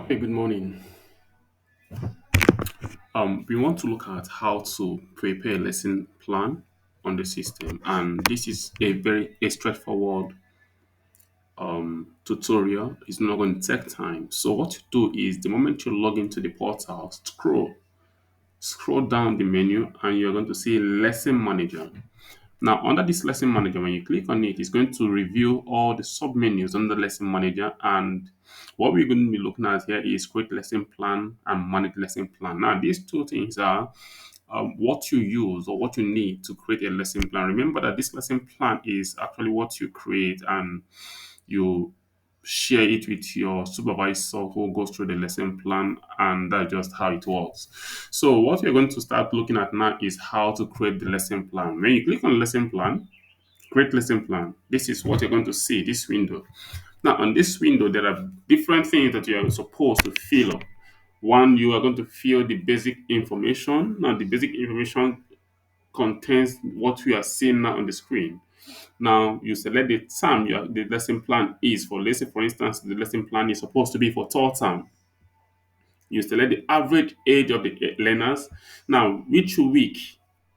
Hey, good morning. We want to look at how to prepare a lesson plan on the system, and this is a straightforward tutorial. It's not going to take time. So what you do is the moment you log into the portal, scroll down the menu, and you're going to see Lesson Manager. Now, under this lesson manager, when you click on it, it's going to reveal all the sub menus under lesson manager. And what we're going to be looking at here is create lesson plan and manage lesson plan. Now, these two things are what you use or what you need to create a lesson plan. Remember that this lesson plan is actually what you create and you share it with your supervisor who goes through the lesson plan, and that's just how it works. So what we're going to start looking at now is how to create the lesson plan. When you click on lesson plan, create lesson plan, this is what you're going to see, this window. Now on this window there are different things that you are supposed to fill up. One, you are going to fill the basic information. Now the basic information contains what we are seeing now on the screen. Now you select the term the lesson plan is for. Let's say, for instance, the lesson plan is supposed to be for third term. You select the average age of the learners. Now, which week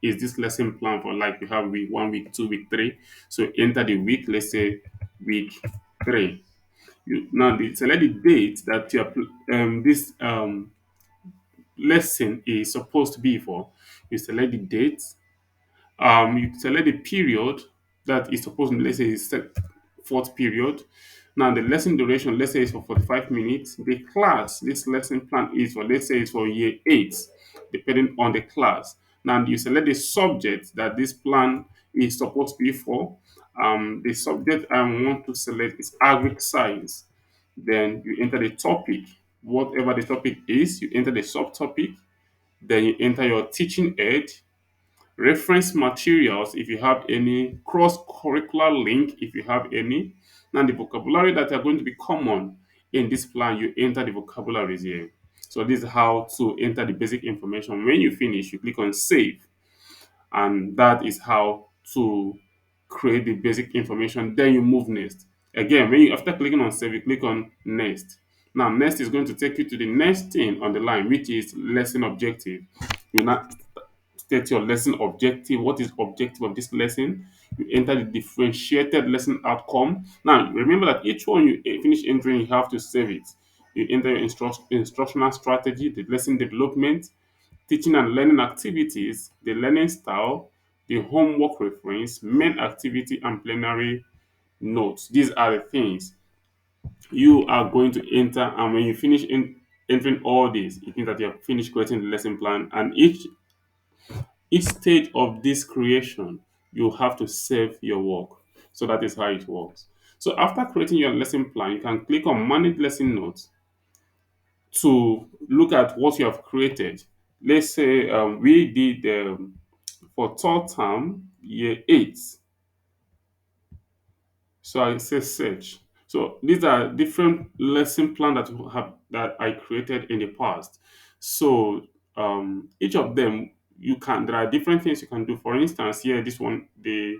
is this lesson plan for? Like we have week 1, week 2, week 3. So enter the week. Let's say week 3. Select the date that this lesson is supposed to be for. You select the date. You select the period that is supposed to, let's say, is set fourth period. Now, the lesson duration, let's say, is for 45 minutes. The class this lesson plan is for, let's say, it's for year 8, depending on the class. Now, you select the subject that this plan is supposed to be for. The subject I want to select is agric science. Then you enter the topic, whatever the topic is, you enter the subtopic. Then you enter your teaching aid, reference materials if you have any, cross curricular link if you have any. Now the vocabulary that are going to be common in this plan, you enter the vocabularies here. So this is how to enter the basic information. When you finish, you click on save, and that is how to create the basic information. Then you move next. Again, when you after clicking on save, you click on next. Now next is going to take you to the next thing on the line, which is lesson objective. You now state your lesson objective. What is objective of this lesson? You enter the differentiated lesson outcome. Now remember that each one you finish entering, you have to save it. You enter your instructional strategy, the lesson development, teaching and learning activities, the learning style, the homework reference, main activity, and plenary notes. These are the things you are going to enter, and when you finish entering all these, it means that you have finished creating the lesson plan. And each stage of this creation, you have to save your work. So that is how it works. So after creating your lesson plan, you can click on manage lesson notes to look at what you have created. Let's say we did for third term, year 8. So I say search. So these are different lesson plan that I created in the past. So each of them, there are different things you can do. For instance, here this one, the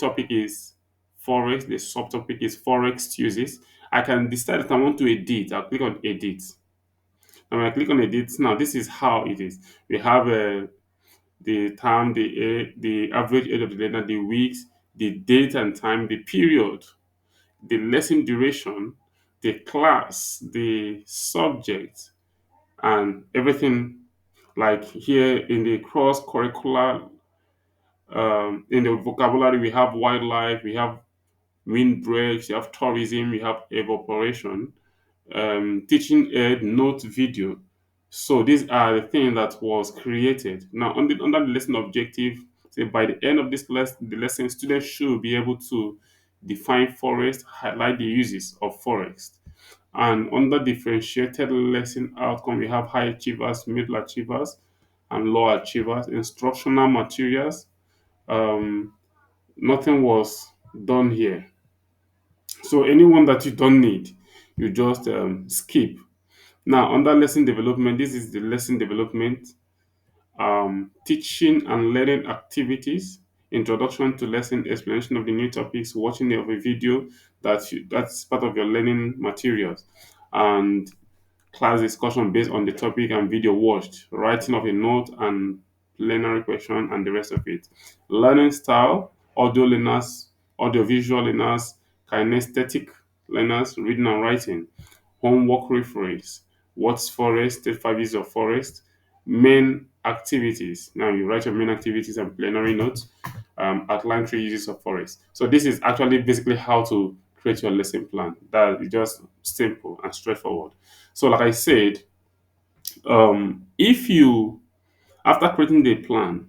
topic is forex. The subtopic is forex uses. I can decide if I want to edit. I'll click on edit. And when I click on edit, now this is how it is. We have the time, the average age of the learner, the weeks, the date and time, the period, the lesson duration, the class, the subject, and everything. Like here in the cross curricular, in the vocabulary, we have wildlife, we have windbreaks, we have tourism, we have evaporation, teaching aid, note, video. So these are the things that was created. Now, under the lesson objective, say by the end of this lesson, the lesson students should be able to define forest, highlight the uses of forest. And under differentiated lesson outcome, we have high achievers, middle achievers, and low achievers. Instructional materials, um, nothing was done here. So anyone that you don't need, you just skip. Now, under lesson development, this is the lesson development, teaching and learning activities, introduction to lesson, explanation of the new topics, watching of a video that's part of your learning materials. And class discussion based on the topic and video watched, writing of a note and plenary question and the rest of it. Learning style, audio learners, audiovisual learners, kinesthetic learners, reading and writing, homework reference, what's forest, state 5 years of forest, main activities. Now you write your main activities and plenary notes, outline 3 uses of forest. So this is actually basically how to create your lesson plan. That is just simple and straightforward. So like I said, if you after creating the plan,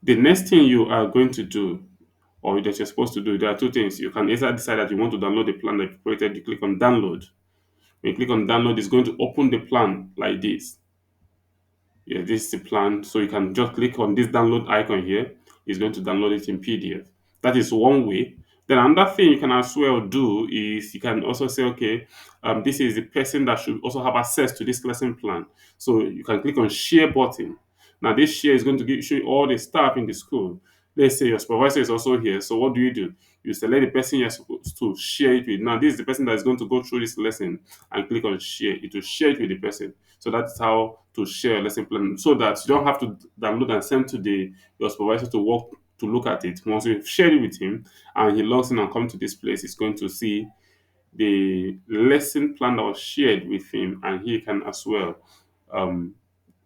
the next thing you are going to do or that you're supposed to do, there are two things. You can either decide that you want to download the plan that you created, you click on download. When you click on download, it's going to open the plan like this. Yeah, this is the plan. So you can just click on this download icon here. It's going to download it in PDF. That is one way. Then another thing you can as well do is you can also say, okay, this is the person that should also have access to this lesson plan. So you can click on share button. Now this share is going to show you all the staff in the school. Let's say your supervisor is also here. So what do? You select the person you're supposed to share it with. Now this is the person that is going to go through this lesson and click on share. It will share it with the person. So that's how to share a lesson plan so that you don't have to download and send to the your supervisor to work to look at it. Once you've shared it with him and he logs in and comes to this place, he's going to see the lesson plan that was shared with him and he can as well um,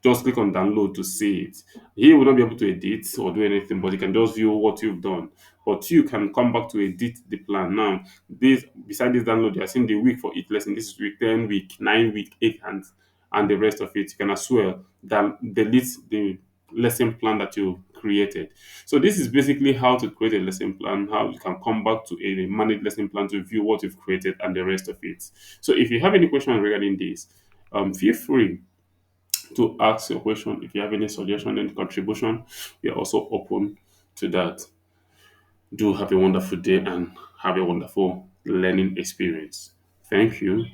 just click on download to see it. He will not be able to edit or do anything, but he can just view what you've done. But you can come back to edit the plan. Now, this beside this download, you are seeing the week for each lesson. This is week 10, week 9, week 8, and the rest of it. You can as well delete the lesson plan that you created. So this is basically how to create a lesson plan, how you can come back to a managed lesson plan to view what you've created and the rest of it. So if you have any questions regarding this, feel free to ask your question. If you have any suggestion and contribution, we are also open to that. Do have a wonderful day and have a wonderful learning experience. Thank you.